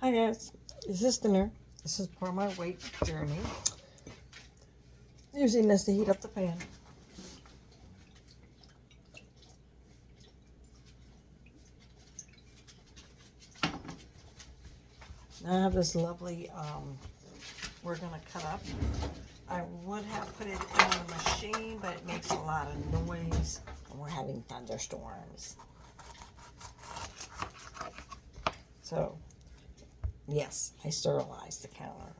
Hi guys, this is dinner. This is part of my weight journey. Using this to heat up the pan. Now I have this lovely, we're going to cut up. I would have put it in the machine, but it makes a lot of noise and we're having thunderstorms. So, yes, I sterilized the counter.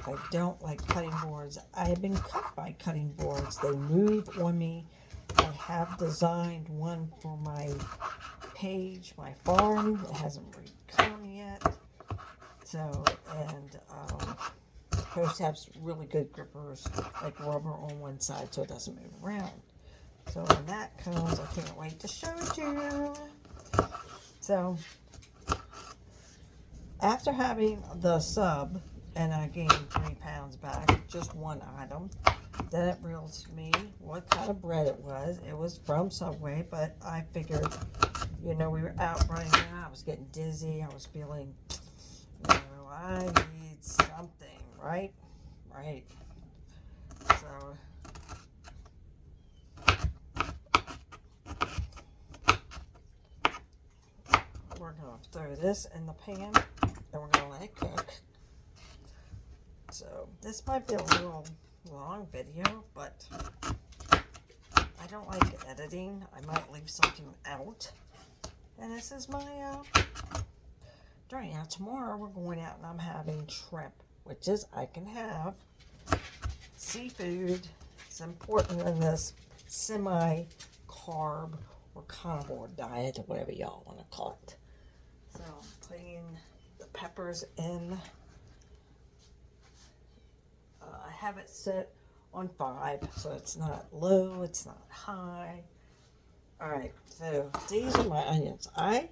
I don't like cutting boards. I have been cut by cutting boards. They move on me. I have designed one for my page, my farm. It hasn't come yet. So, and supposed to have really good grippers, like rubber on one side so it doesn't move around. So when that comes, I can't wait to show it to you. So, after having the sub, and I gained 3 pounds back, just one item, then it revealed me what kind of bread it was. It was from Subway, but I figured, we were out running around. I was getting dizzy. I was feeling, I need something, right? Right. So, we're going to throw this in the pan, and we're going to let it cook. So, this might be a little long video, but I don't like editing. I might leave something out. And this is my journey. Now, tomorrow we're going out and I'm having shrimp, which is, I can have seafood. It's important in this semi-carb or carnivore diet, or whatever y'all want to call it. So, I'm putting the peppers in. I have it set on 5, so it's not low, it's not high. Alright, so these are my onions. I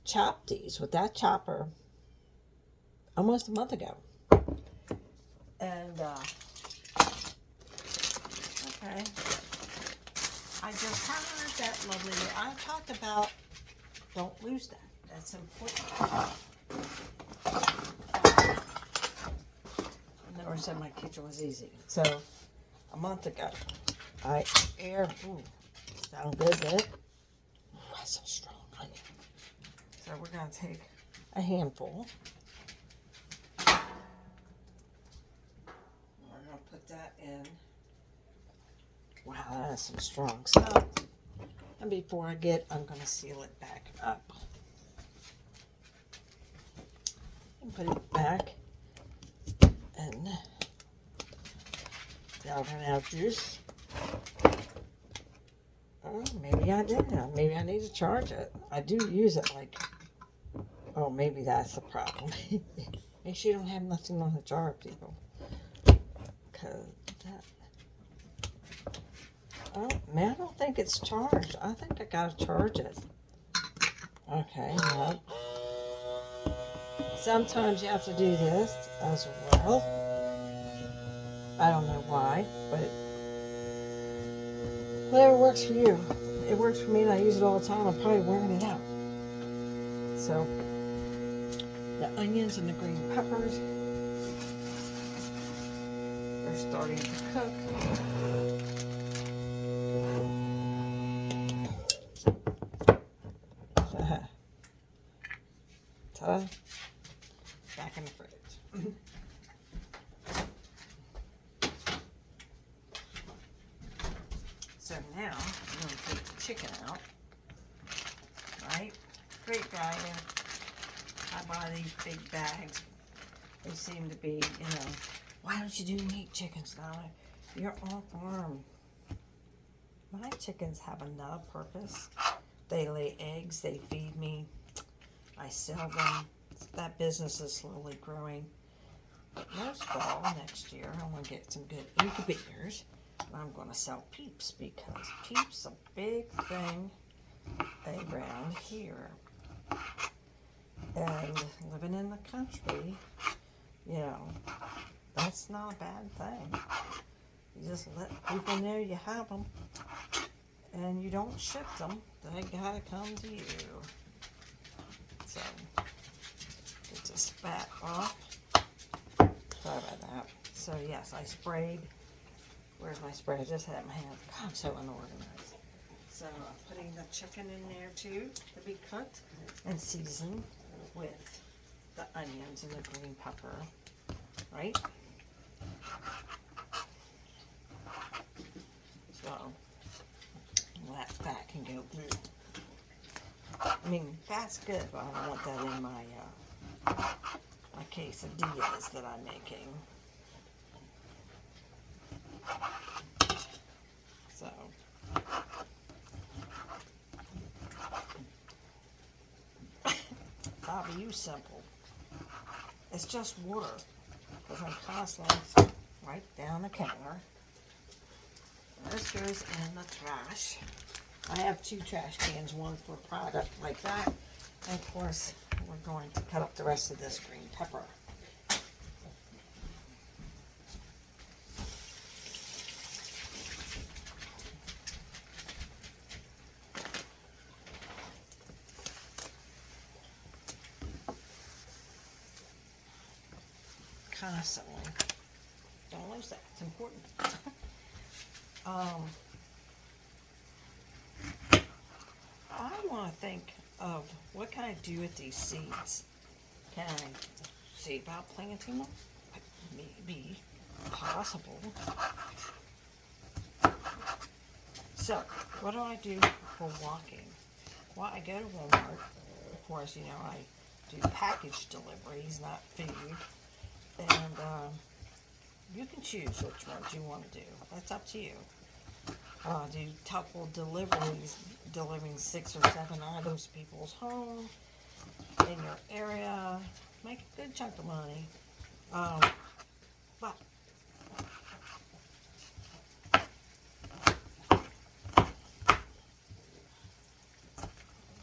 chopped these with that chopper almost a month ago. And, okay. I just heard that lovely, I talked about, don't lose that. That's important. I never said my kitchen was easy. So, a month ago, sound good, did it? Ooh, that's so strong onion. So we're going to take a handful. We're going to put that in. Wow, that's some strong stuff. And before I'm going to seal it back up. And put it back. And now we're going to have juice. Oh, maybe I didn't. Maybe I need to charge it. I do use it like, oh, maybe that's the problem. Make sure you don't have nothing on the jar, people. Because that, oh, man, I don't think it's charged. I think I got to charge it. Okay, well, sometimes you have to do this as well. I don't know why, but whatever works for you. It works for me and I use it all the time. I'm probably wearing it out. So, the onions and the green peppers are starting to cook. Ta-da. Back in the fridge. So now, I'm going to take the chicken out. Right? Great value. I buy these big bags. They seem to be, why don't you do meat chickens now? You're on farm. My chickens have another purpose. They lay eggs. They feed me. I sell them. That business is slowly growing. But most fall next year, I want to get some good incubators. And I'm going to sell Peeps because Peeps a big thing around here. And living in the country, that's not a bad thing. You just let people know you have them. And you don't ship them. They gotta come to you. So, fat off. Sorry about that. So yes, I sprayed. Where's my spray? I just had it in my hand. God, I'm so unorganized. So I'm putting the chicken in there too to be cooked and seasoned with the onions and the green pepper, right? So that fat can go through. I mean, that's good, but I don't want that in my quesadillas that I'm making. So, that'll be you simple. It's just water, because I'm constantly right down the counter. This goes in the trash. I have 2 trash cans, one for product like that, and of course, we're going to cut up the rest of this green pepper. Constantly. Don't lose that. It's important. I want to think of what can I do with these seeds. Can I see about planting them? Maybe. Possible. So, what do I do for walking? Well, I go to Walmart. Of course, you know, I do package deliveries, not food. And you can choose which ones you want to do. That's up to you. Do couple deliveries, delivering 6 or 7 items to people's home in your area. Make a good chunk of money. But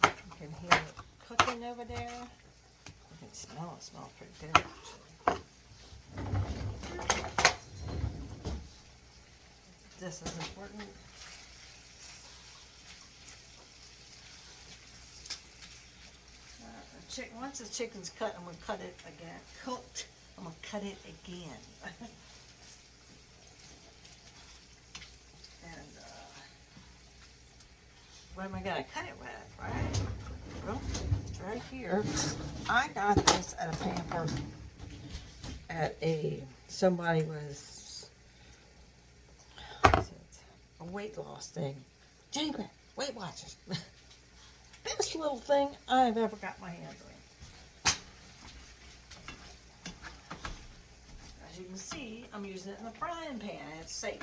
you can hear it cooking over there. You can smell it. It smells pretty good, actually. This is important. Once the chicken's cut, I'm going to cut it again. Cooked, I'm going to cut it again. And what am I going to cut it with, right? Well, it's right here. I got this at a pamper at somebody was, what is it? A weight loss thing. Jenny Grant, Weight Watchers. Best little thing I've ever got my hands on. As you can see, I'm using it in the frying pan. It's safe.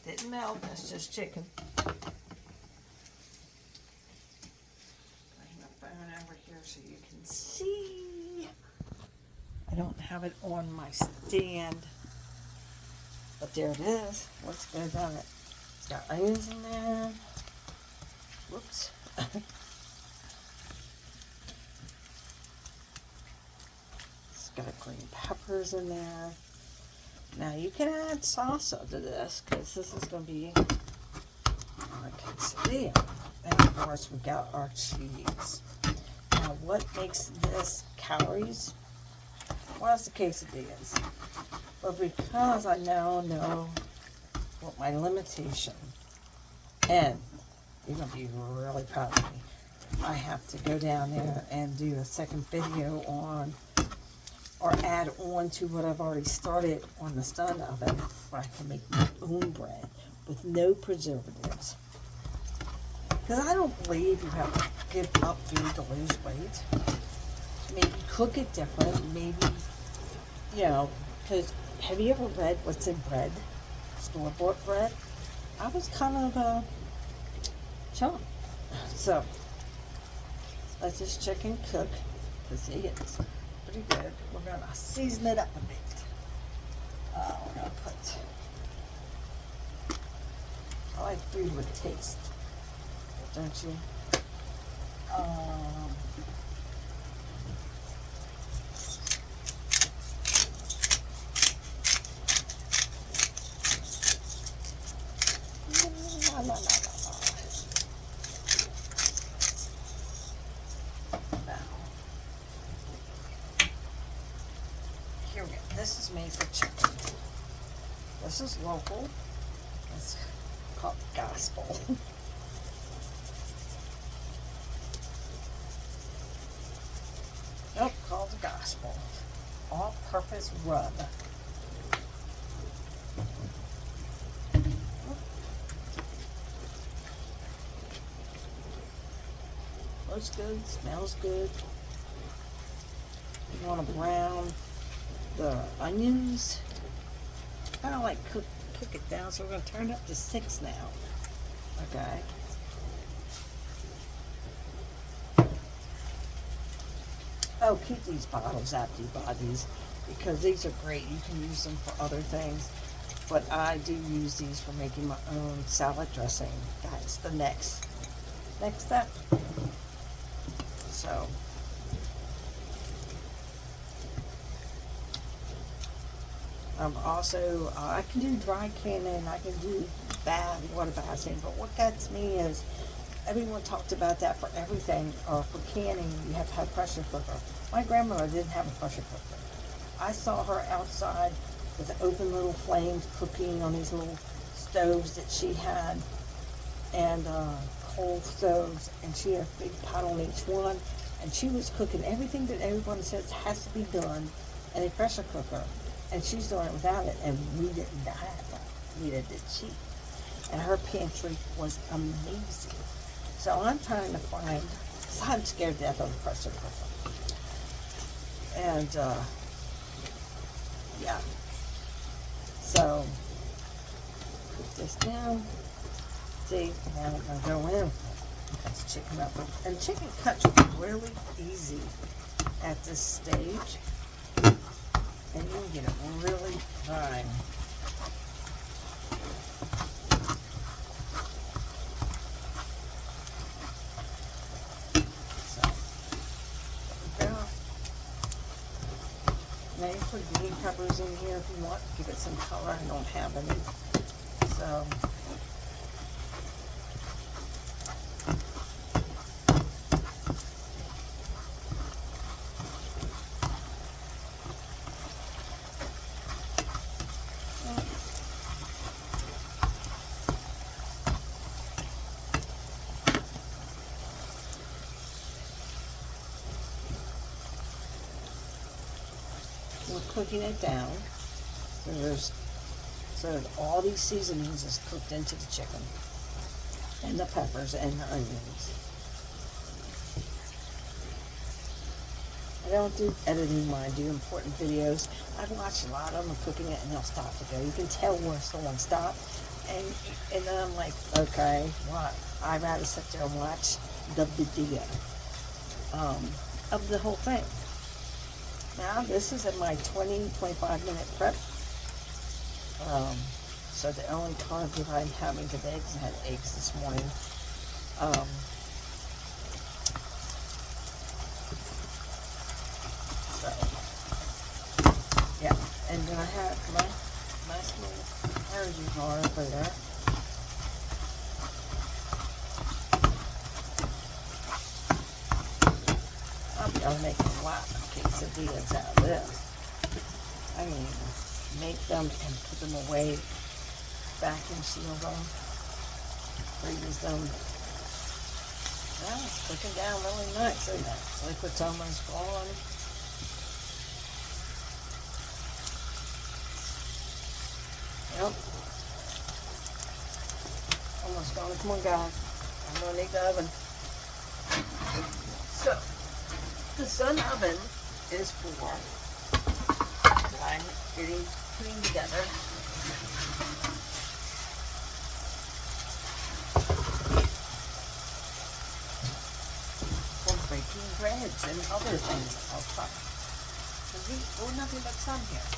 Didn't melt, that's just chicken. Bring the phone over here so you can see. I don't have it on my stand, but there it is. What's good on it? It's got onions in there. Whoops. It's got green peppers in there. Now you can add salsa to this because this is going to be a quesadilla. And of course we got our cheese. Now what makes this calories? Well, it's the quesadillas. But because I now know what my limitation, and you're going to be really proud of me, I have to go down there and do a second video on or add on to what I've already started on the stun oven, where I can make my own bread with no preservatives. Because I don't believe you have to give up food to lose weight. Maybe cook it different. Maybe, you know, because have you ever read what's in bread? Store-bought bread? I was kind of a chump. So, let this chicken cook, because it is pretty good. We're going to season it up a bit. to put. I like food with taste, don't you? No. Here we go. This is made for chicken. This is local. It's called Gospel. Nope, called the Gospel. All-purpose rub. Looks good, smells good. You want to brown the onions. I don't like cook it down, so we're going to turn it up to 6 now. Okay. Oh, keep these bottles after you buy these, because these are great. You can use them for other things, but I do use these for making my own salad dressing. That's the next step. So also, I can do dry canning, I can do water bathing, but what gets me is everyone talked about that for everything, or for canning, you have to have a pressure cooker. My grandmother didn't have a pressure cooker. I saw her outside with open little flames cooking on these little stoves that she had, and coal stoves, and she had a big pot on each one, and she was cooking everything that everyone says has to be done in a pressure cooker, and she's doing it without it, and we didn't have that. Neither did she. And her pantry was amazing. So I'm trying to find, because I'm scared to death of the pressure cooker. And, yeah. So, put this down. See, now we're going to go in. Cut the chicken up. And chicken cuts really easy at this stage. And you can get it really fine. So, there we go. Now you put green peppers in here if you want. Give it some color. I don't have any. So, we're cooking it down. So all these seasonings is cooked into the chicken, and the peppers and the onions. I don't do editing when I do important videos. I've watched a lot of them cooking it, and they'll stop to go. You can tell where someone stopped, and then I'm like, okay, what? I'd rather sit there and watch the video of the whole thing. Now, this is in my 20-25 minute prep. So the only carbs that I'm having today, because I had eggs this morning. So, yeah. And then I have my nice little energy bar over there. I'll be able to make a lot of quesadillas out of this. I mean, make them and put them away, vacuum seal them, freeze them. Well, it's cooking down really nice, isn't it? Liquid's almost gone. Yep. Almost gone. Come on, guys. I'm going to need the oven. So, the sun oven is for that I'm putting together. For baking breads and other things outside. Because we're nothing but sun here.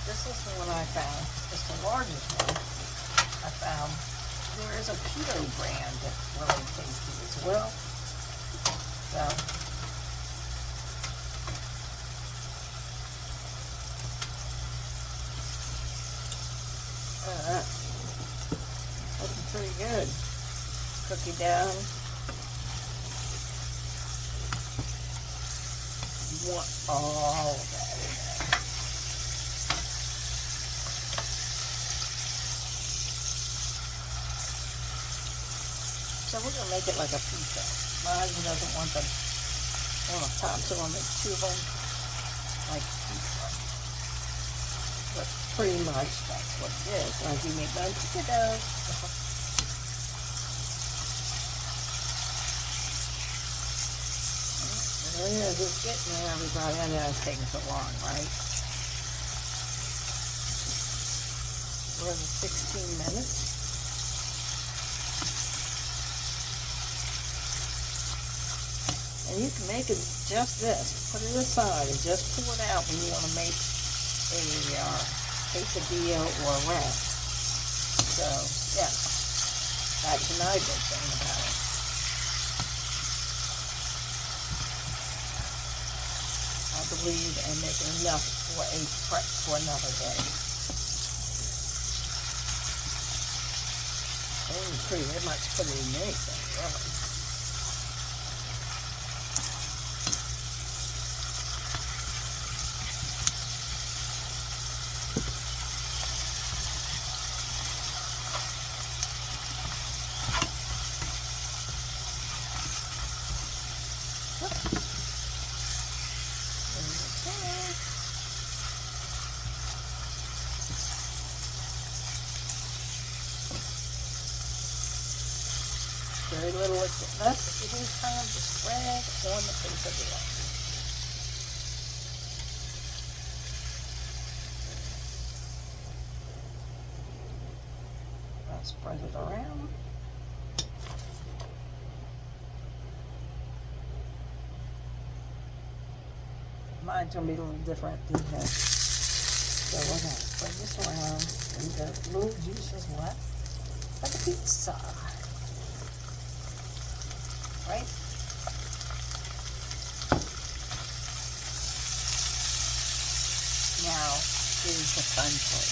This is the one I found. It's the largest one I found. There is a keto brand that's really tasty as well. So, looking pretty good. Cookie down. You want all of that in there. So we're gonna make it like a pizza. My husband doesn't want them on the top, so I'll make two of them like pizza. But pretty much that's what it is. Like you make my pizza dough. There it is. It's getting there, everybody. I know it's taking so long, right? We're at 16 minutes. And you can make it just this. Put it aside and just pull it out when you want to make a quesadilla or a wrap. So, yeah. That's another good thing about it. I believe in making enough for a prep for another day. And pretty much put it in anything, really. Very little enough eating time to spread on the quesadilla. I'll spread it around. Mine's gonna be a little different than this. So we're gonna spread this around and the little juices left like a pizza. Right? Now, here's the fun part.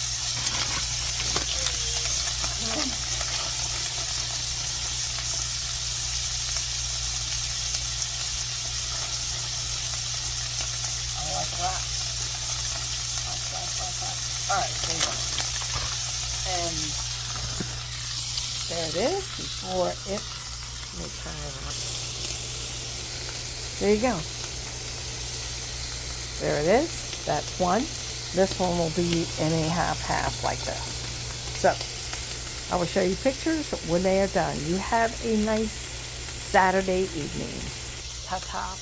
I like that. Alright, there you go. And there it is before it. Let me try it out. There you go. There it is. That's one. This one will be in a half like this. So, I will show you pictures when they are done. You have a nice Saturday evening. Ta-ta.